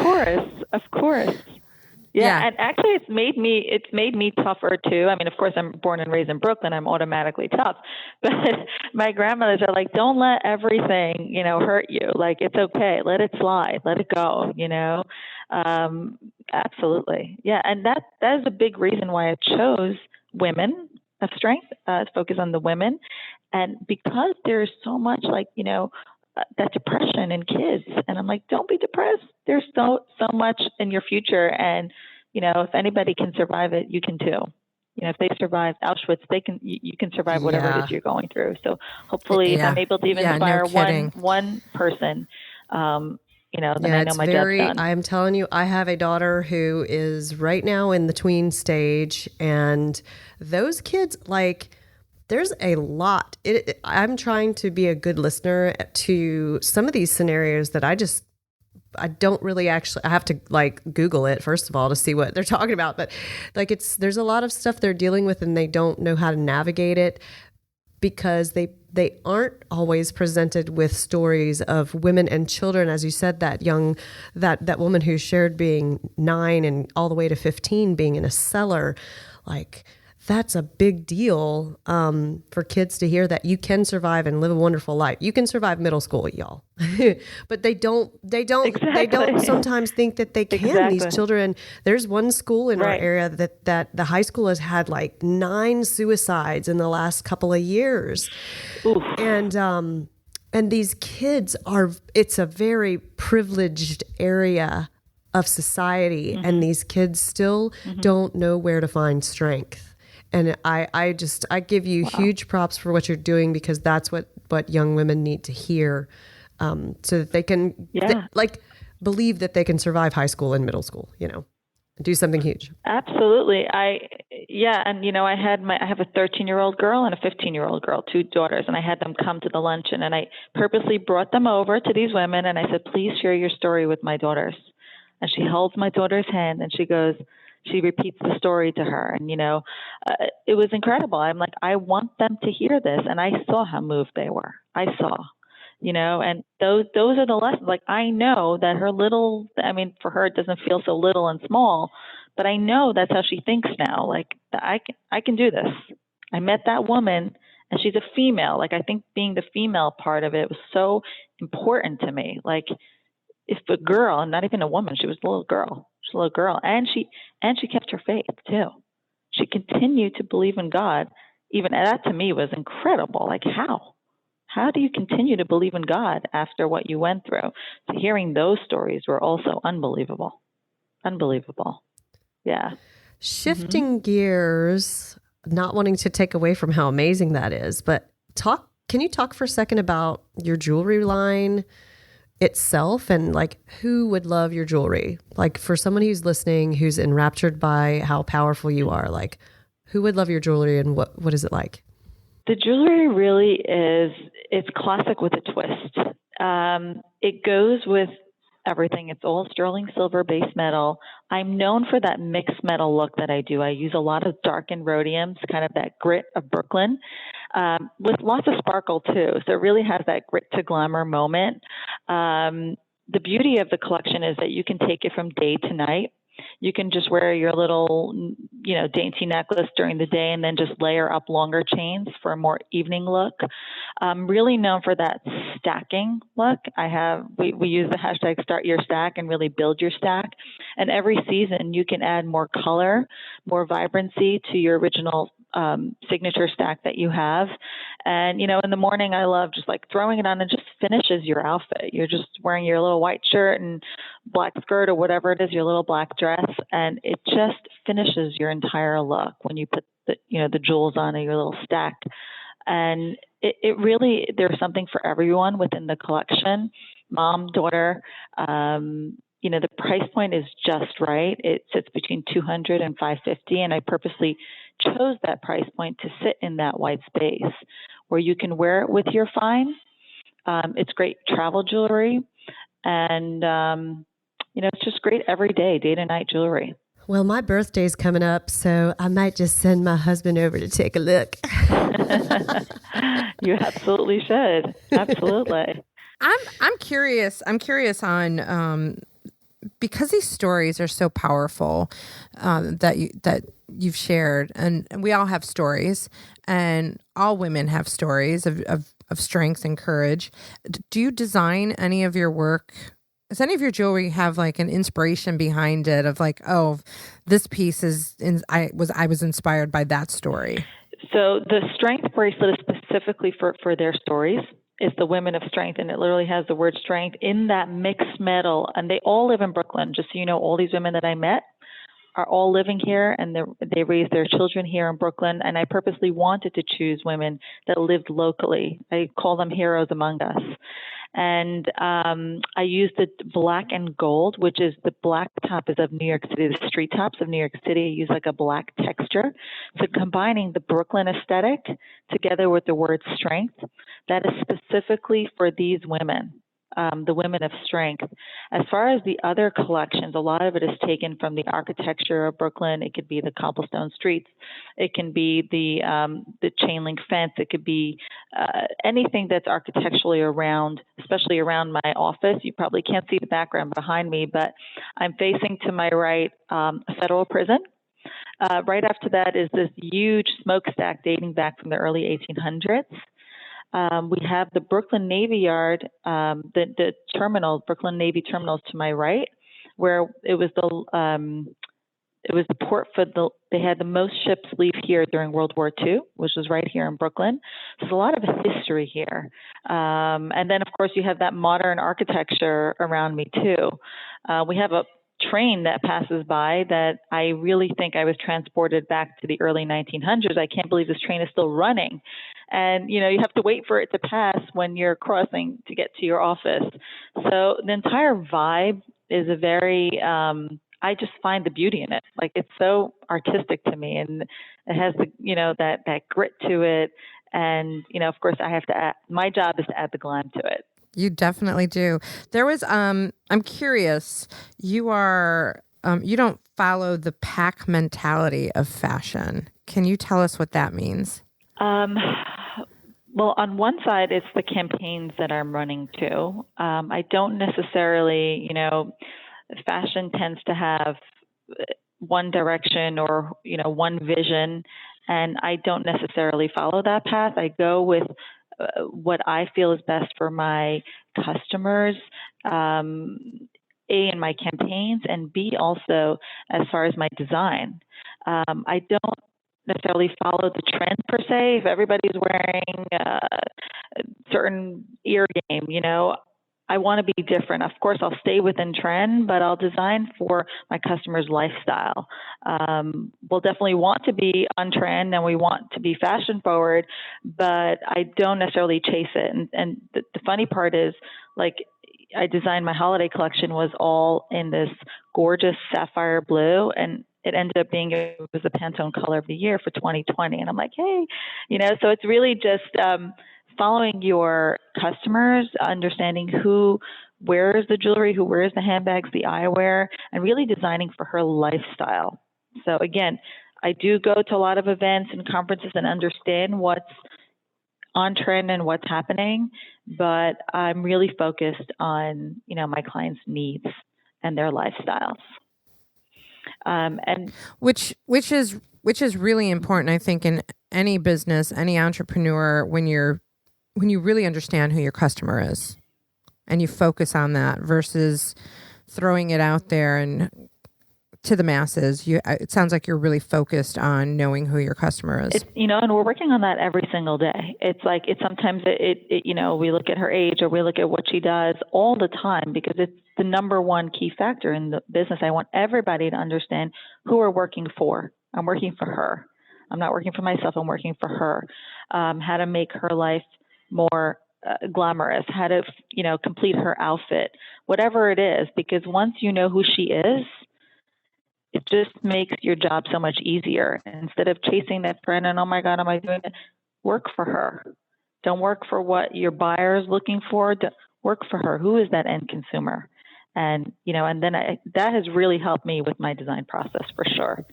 course. Yeah, and actually it's made me tougher too. I mean, of course, I'm born and raised in Brooklyn. I'm automatically tough. But my grandmothers are like, don't let everything, hurt you. Like, it's okay. Let it slide. Let it go, Absolutely. Yeah, and that is a big reason why I chose women of strength, to focus on the women. And because there's so much that depression in kids. And I'm like, don't be depressed. There's so much in your future. And, if anybody can survive it, you can too. If they survive Auschwitz, you can survive whatever it is you're going through. So hopefully if I'm able to even inspire one person, then I know my job's done. I'm telling you, I have a daughter who is right now in the tween stage, and those kids, there's a lot. I'm trying to be a good listener to some of these scenarios that I don't really actually, I have to Google it first of all to see what they're talking about. But there's a lot of stuff they're dealing with, and they don't know how to navigate it, because they aren't always presented with stories of women and children. As you said, that woman who shared being 9 and all the way to 15 being in a cellar, that's a big deal for kids to hear, that you can survive and live a wonderful life. You can survive middle school, y'all. But they don't sometimes think that they can. Exactly. These children, there's one school in our area that the high school has had 9 suicides in the last couple of years. Oof. And these kids it's a very privileged area of society, mm-hmm. and these kids still mm-hmm. don't know where to find strength. And I give you huge props for what you're doing, because that's what young women need to hear, so that they can believe that they can survive high school and middle school, do something huge. Absolutely. And I have a 13-year-old girl and a 15-year-old girl, 2 daughters, and I had them come to the luncheon, and I purposely brought them over to these women, and I said, please share your story with my daughters. And she holds my daughter's hand, and she repeats the story to her. And, it was incredible. I'm like, I want them to hear this. And I saw how moved they were. I saw, and those are the lessons. I know that for her, it doesn't feel so little and small, but I know that's how she thinks now. I can do this. I met that woman, and she's a female. I think being the female part of it was so important to me. If a girl, and not even a woman, she was a little girl. She's a little girl, and she kept her faith too. She continued to believe in God. Even that to me was incredible. How do you continue to believe in God after what you went through? So hearing those stories were also unbelievable. Yeah. Shifting gears, not wanting to take away from how amazing that is, but can you talk for a second about your jewelry line itself, and who would love your jewelry? For someone who's listening, who's enraptured by how powerful you are, who would love your jewelry, and what is it like? The jewelry really it's classic with a twist. It goes with everything. It's all sterling silver base metal. I'm known for that mixed metal look that I do. I use a lot of darkened rhodiums, kind of that grit of Brooklyn, with lots of sparkle too. So it really has that grit to glamour moment. The beauty of the collection is that you can take it from day to night. You can just wear your little, dainty necklace during the day, and then just layer up longer chains for a more evening look. I'm really known for that stacking look. We use the hashtag start your stack and really build your stack. And every season you can add more color, more vibrancy to your original signature stack that you have. And, in the morning, I love just like throwing it on and just finishes your outfit. You're just wearing your little white shirt and black skirt or whatever it is, your little black dress. And it just finishes your entire look when you put the jewels on your little stack. And it really, there's something for everyone within the collection, mom, daughter. The price point is just right. It sits between $200 and $550, and I purposely chose that price point to sit in that white space where you can wear it with your fine. It's great travel jewelry, and it's just great everyday, day to night jewelry. Well, my birthday's coming up, so I might just send my husband over to take a look. You absolutely should. Absolutely. I'm curious. I'm curious on because these stories are so powerful that you've shared, and we all have stories, and all women have stories of strength and courage. Do you design any of your work? Does any of your jewelry have like an inspiration behind it of like, oh, this piece I was inspired by that story? So the strength bracelet is specifically for their stories. It's the Women of Strength, and it literally has the word strength in that mixed metal. And they all live in Brooklyn. Just so you know, all these women that I met are all living here, and they raise their children here in Brooklyn. And I purposely wanted to choose women that lived locally. I call them heroes among us. And I used the black and gold, which is the black top is of New York City, the street tops of New York City. I use like a black texture. So combining the Brooklyn aesthetic together with the word strength, that is specifically for these women, the Women of Strength. As far as the other collections, a lot of it is taken from the architecture of Brooklyn. It could be the cobblestone streets. It can be the chain link fence. It could be anything that's architecturally around, especially around my office. You probably can't see the background behind me, but I'm facing to my right a federal prison. Right after that is this huge smokestack dating back from the early 1800s. We have the Brooklyn Navy Yard, the terminal, Brooklyn Navy terminals to my right, where it was the port they had the most ships leave here during World War II, which was right here in Brooklyn. So there's a lot of history here. And then, of course, you have that modern architecture around me, too. We have a train that passes by that I really think I was transported back to the early 1900s. I can't believe this train is still running. And, you have to wait for it to pass when you're crossing to get to your office. So the entire vibe is a very, I just find the beauty in it. Like, it's so artistic to me, and it has that grit to it. And, of course, I have to add, my job is to add the glam to it. You definitely do. There was, I'm curious, you don't follow the pack mentality of fashion. Can you tell us what that means? Well, on one side, it's the campaigns that I'm running to. I don't necessarily, fashion tends to have one direction or, one vision, and I don't necessarily follow that path. I go with what I feel is best for my customers, A, in my campaigns, and B, also as far as my design. I don't necessarily follow the trend per se. If everybody's wearing a certain ear game, I want to be different. Of course, I'll stay within trend, but I'll design for my customer's lifestyle. We'll definitely want to be on trend and we want to be fashion forward, but I don't necessarily chase it. And the funny part is, like, I designed my holiday collection was all in this gorgeous sapphire blue, and it ended up being, it was the Pantone color of the year for 2020. And I'm like, hey, so it's really just following your customers, understanding who wears the jewelry, who wears the handbags, the eyewear, and really designing for her lifestyle. So again, I do go to a lot of events and conferences and understand what's on trend and what's happening, but I'm really focused on, my clients' needs and their lifestyles. And which is really important, I think, in any business, any entrepreneur, when you really understand who your customer is and you focus on that versus throwing it out there and to the masses? It sounds like you're really focused on knowing who your customer is. And we're working on that every single day. It's like, sometimes we look at her age or we look at what she does all the time, because it's the number one key factor in the business. I want everybody to understand who we're working for. I'm working for her. I'm not working for myself. I'm working for her. How to make her life more glamorous, how to, complete her outfit, whatever it is, because once you know who she is, it just makes your job so much easier. Instead of chasing that friend and, oh my God, am I doing it? Work for her. Don't work for what your buyer is looking for. Work for her. Who is that end consumer? And, and then that has really helped me with my design process for sure.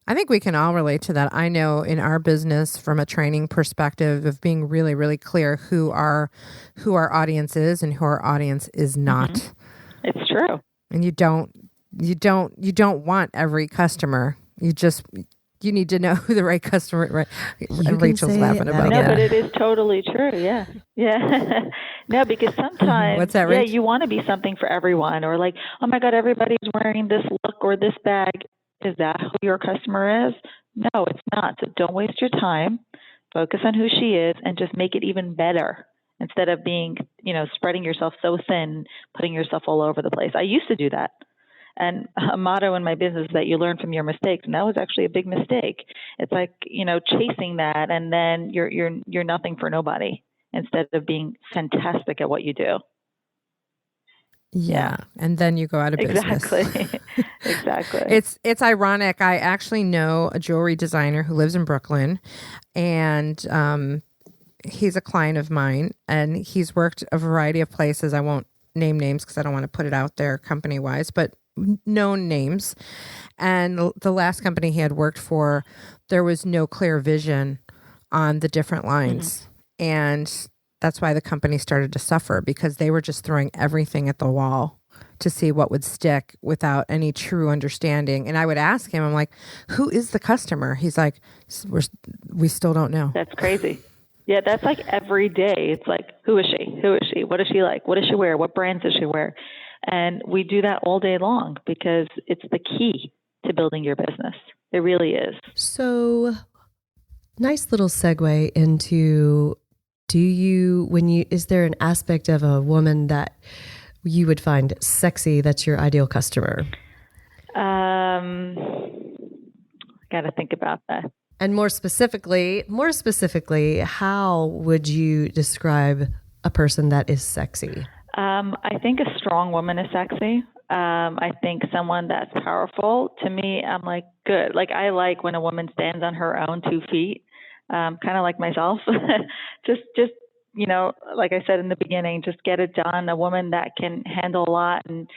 I think we can all relate to that. I know in our business, from a training perspective, of being really, really clear who our audience is and who our audience is not. Mm-hmm. It's true. And you don't want every customer. You need to know who the right customer. Right? Rachel's laughing about that. No, but it is totally true. Yeah, yeah. No, because sometimes, what's that, Rach? you want to be something for everyone, or like, oh my God, everybody's wearing this look or this bag. Is that who your customer is? No, it's not. So don't waste your time. Focus on who she is and just make it even better, instead of being, spreading yourself so thin, putting yourself all over the place. I used to do that. And a motto in my business is that you learn from your mistakes. And that was actually a big mistake. It's like, chasing that, and then you're nothing for nobody, instead of being fantastic at what you do. Yeah. And then you go out of business. Exactly. Exactly. It's ironic. I actually know a jewelry designer who lives in Brooklyn, and he's a client of mine, and he's worked a variety of places. I won't name names because I don't want to put it out there company wise, but known names. And the last company he had worked for, there was no clear vision on the different lines. Mm-hmm. And that's why the company started to suffer, because they were just throwing everything at the wall to see what would stick without any true understanding. And I would ask him, I'm like, who is the customer? He's like, we still don't know. That's crazy. Yeah, that's like every day. It's like, who is she? Who is she? What does she like? What does she wear? What brands does she wear? And we do that all day long, because it's the key to building your business. It really is. So, nice little segue into, is there an aspect of a woman that you would find sexy that's your ideal customer? Got to think about that. And more specifically, how would you describe a person that is sexy? I think a strong woman is sexy. I think someone that's powerful. To me, I'm like, good. Like, I like when a woman stands on her own 2 feet, kind of like myself. just, like I said in the beginning, just get it done. A woman that can handle a lot and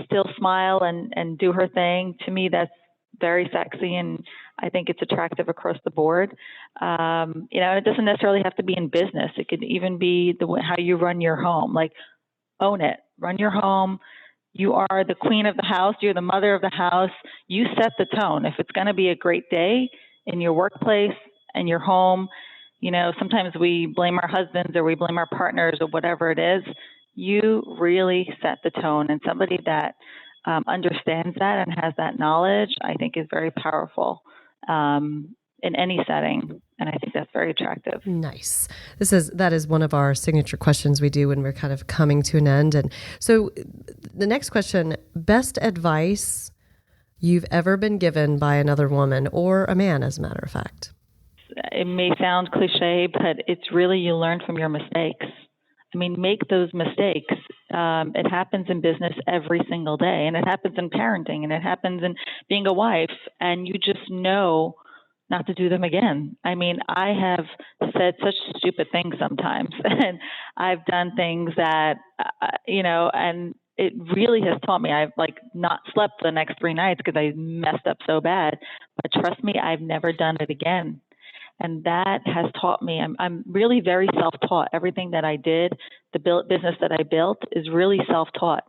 still smile and do her thing. To me, that's very sexy, and I think it's attractive across the board. It doesn't necessarily have to be in business. It could even be how you run your home. Like, own it. Run your home. You are the queen of the house. You're the mother of the house. You set the tone. If it's going to be a great day in your workplace and your home, sometimes we blame our husbands or we blame our partners or whatever it is. You really set the tone, and somebody that understands that and has that knowledge, I think, is very powerful in any setting. And I think that's very attractive. Nice. That is one of our signature questions we do when we're kind of coming to an end. And so the next question, best advice you've ever been given by another woman or a man, as a matter of fact. It may sound cliche, but it's really, you learn from your mistakes. I mean, make those mistakes. It happens in business every single day, and it happens in parenting, and it happens in being a wife, and you just know not to do them again. I mean, I have said such stupid things sometimes, and I've done things that, and it really has taught me. I've not slept the next 3 nights because I messed up so bad, but trust me, I've never done it again. And that has taught me, I'm really very self-taught. Everything that I did, the business that I built is really self-taught.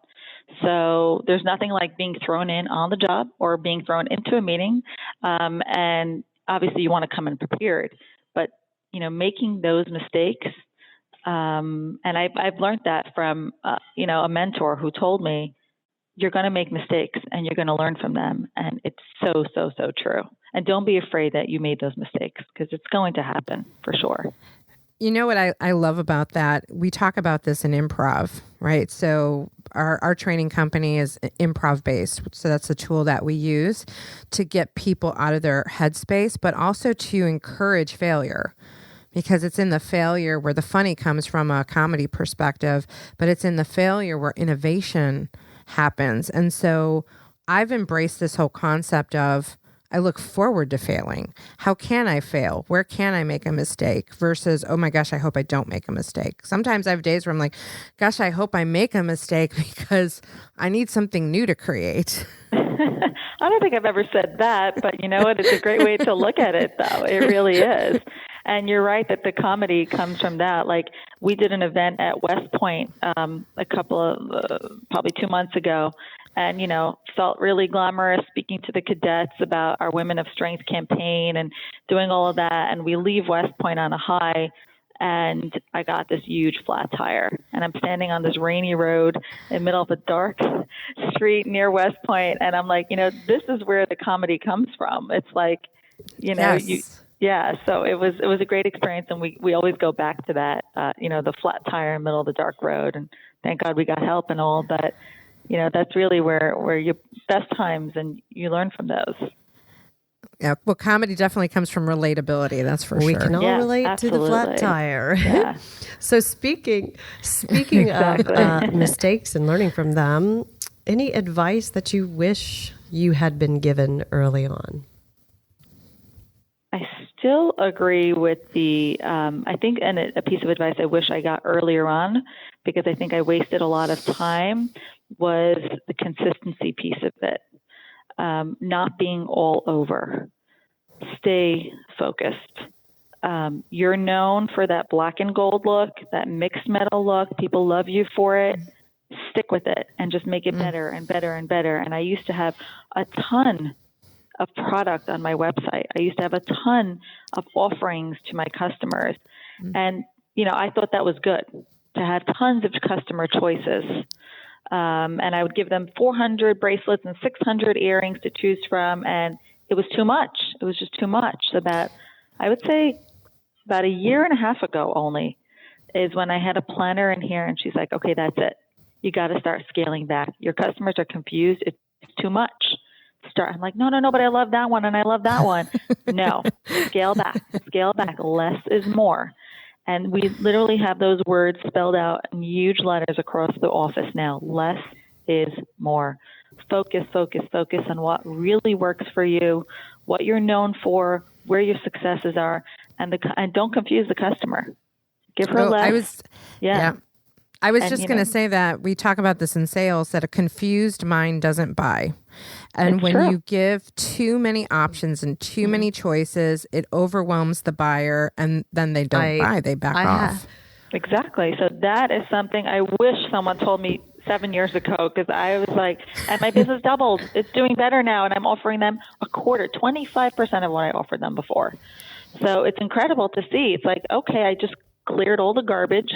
So there's nothing like being thrown in on the job or being thrown into a meeting. And obviously you want to come in prepared, but, making those mistakes. And I've learned that from, a mentor who told me, you're going to make mistakes and you're going to learn from them. And it's so, so, so true. And don't be afraid that you made those mistakes, because it's going to happen for sure. You know what I love about that? We talk about this in Improv, right? So our training company is Improv based. So that's the tool that we use to get people out of their headspace, but also to encourage failure, because it's in the failure where the funny comes from a comedy perspective, but it's in the failure where innovation happens. And so I've embraced this whole concept of, I look forward to failing. How can I fail? Where can I make a mistake? Versus, oh my gosh, I hope I don't make a mistake. Sometimes I have days where I'm like, gosh, I hope I make a mistake because I need something new to create. I don't think I've ever said that, but you know what? It's a great way to look at it, though. It really is. And you're right that the comedy comes from that. Like, we did an event at West Point a couple of, probably 2 months ago, and, you know, felt really glamorous speaking to the cadets about our Women of Strength campaign and doing all of that. And we leave West Point on a high, and I got this huge flat tire. And I'm standing on this rainy road in the middle of a dark street near West Point. And I'm like, you know, this is where the comedy comes from. It's like, you know, Yes. yeah, so it was a great experience, and we always go back to that, you know, the flat tire in the middle of the dark road, and thank God we got help and all, but, you know, that's really where your best times, and you learn from those. Yeah, well, comedy definitely comes from relatability, that's for We sure. can all Yeah, relate to the flat absolutely. tire. Yeah. So speaking Exactly. of mistakes and learning from them, any advice that you wish you had been given early on? I still agree with I think, and a piece of advice I wish I got earlier on, because I think I wasted a lot of time, was the consistency piece of it. Not being all over. Stay focused. You're known for that black and gold look, that mixed metal look. People love you for it. Stick with it and just make it better and better and better. And I used to have a ton of product on my website. I used to have a ton of offerings to my customers. And, you know, I thought that was good to have tons of customer choices. And I would give them 400 bracelets and 600 earrings to choose from. And it was too much. It was just too much. So that, I would say about a year and a half ago only, is when I had a planner in here, and she's like, okay, that's it. You got to start scaling back. Your customers are confused. It's too much. I'm like, no, but I love that one and I love that one. No, scale back, less is more. And we literally have those words spelled out in huge letters across the office now. Less is more. Focus on what really works for you, what you're known for, where your successes are, and don't confuse the customer. Give her less. I was just going to say that we talk about this in sales, that a confused mind doesn't buy. And when you give too many options and too many choices, it overwhelms the buyer, and then they don't buy. They back off. Exactly. So that is something I wish someone told me 7 years ago, because I was like, and my business doubled. It's doing better now, and I'm offering them a quarter, 25% of what I offered them before. So it's incredible to see. It's like, okay, I just cleared all the garbage,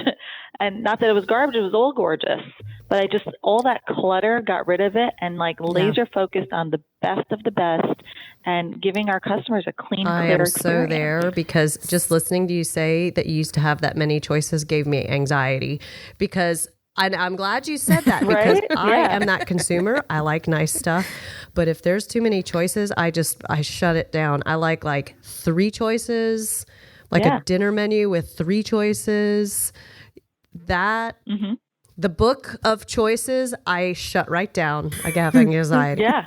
and not that it was garbage, it was all gorgeous, but I just, all that clutter, got rid of it, and like laser focused on the best of the best and giving our customers a clean, clear experience. I am so there, because just listening to you say that you used to have that many choices gave me anxiety, because I'm glad you said that, because I am that consumer. I like nice stuff, but if there's too many choices, I shut it down. I like 3 choices, like a dinner menu with 3 choices. That the book of choices, I shut right down. I have anxiety. Yeah,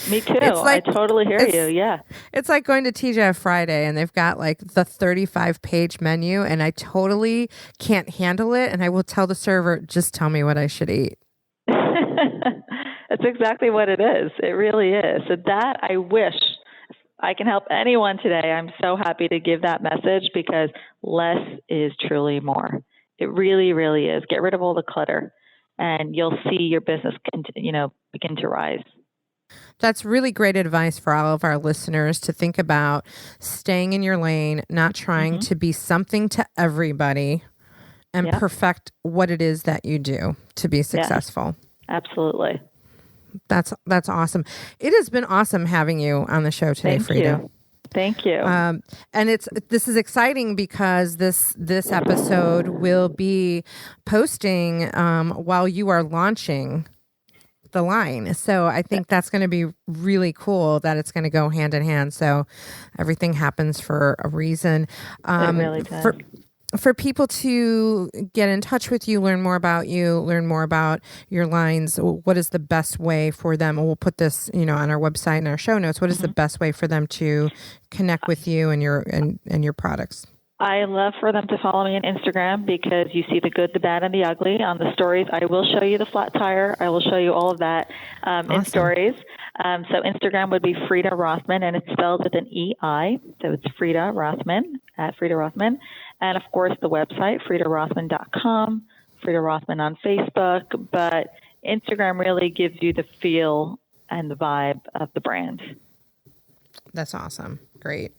me too. I totally hear you. Yeah, it's like going to TGI Friday, and they've got like the 35-page menu, and I totally can't handle it. And I will tell the server, just tell me what I should eat. That's exactly what it is. It really is. So that, I wish I can help anyone today. I'm so happy to give that message, because less is truly more. It really, really is. Get rid of all the clutter, and you'll see your business begin to rise. That's really great advice for all of our listeners to think about staying in your lane, not trying to be something to everybody, and perfect what it is that you do to be successful. Yeah, absolutely. That's awesome. It has been awesome having you on the show today, Frieda. Thank you. And this is exciting because this episode will be posting while you are launching the line. So I think that's going to be really cool that it's going to go hand in hand. So everything happens for a reason. It really does. For people to get in touch with you, learn more about you, learn more about your lines, what is the best way for them? And we'll put this, on our website and our show notes. What is the best way for them to connect with you and your products? I love for them to follow me on Instagram because you see the good, the bad, and the ugly. On the stories, I will show you the flat tire. I will show you all of that in stories. So Instagram would be Freida Rothman, and it's spelled with an E-I. So it's Freida Rothman, at Freida Rothman. And, of course, the website, FreidaRothman.com, Freida Rothman on Facebook. But Instagram really gives you the feel and the vibe of the brand. That's awesome. Great.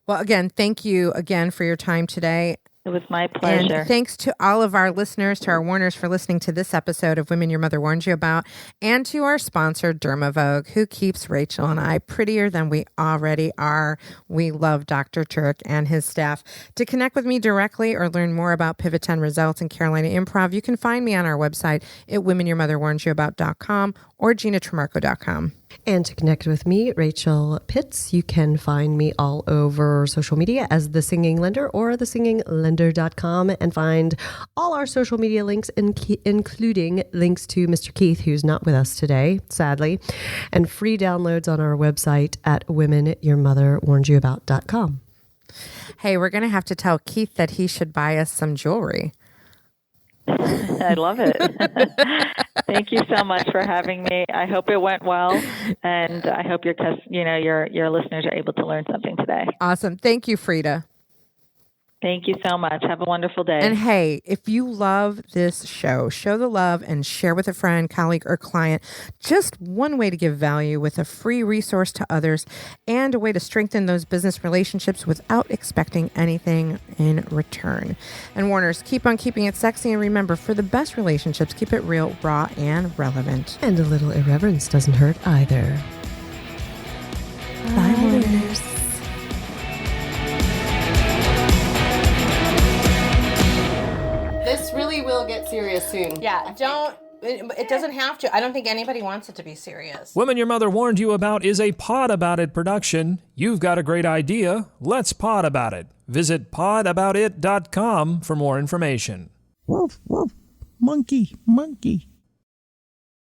Well, again, thank you again for your time today. It was my pleasure. And thanks to all of our listeners, to our Warners for listening to this episode of Women Your Mother Warned You About, and to our sponsor, Dermavogue, who keeps Rachel and I prettier than we already are. We love Dr. Turk and his staff. To connect with me directly or learn more about Pivot 10 results in Carolina Improv, you can find me on our website at womenyourmotherwarnsyouabout.com or ginatrimarco.com. And to connect with me, Rachel Pitts, you can find me all over social media as The Singing Lender or thesinginglender.com, and find all our social media links, including links to Mr. Keith, who's not with us today, sadly, and free downloads on our website at womenyourmotherwarnedyouabout.com. Hey, we're going to have to tell Keith that he should buy us some jewelry. I love it. Thank you so much for having me. I hope it went well, and I hope your listeners are able to learn something today. Awesome. Thank you, Frieda. Thank you so much. Have a wonderful day. And hey, if you love this show, show the love and share with a friend, colleague, or client. Just one way to give value with a free resource to others and a way to strengthen those business relationships without expecting anything in return. And Warners, keep on keeping it sexy, and remember, for the best relationships, keep it real, raw, and relevant. And a little irreverence doesn't hurt either. Bye, Warners. This really will get serious soon. Yeah, it doesn't have to. I don't think anybody wants it to be serious. Women Your Mother Warned You About is a Pod About It production. You've got a great idea. Let's pod about it. Visit podaboutit.com for more information. Woof, woof. Monkey, monkey.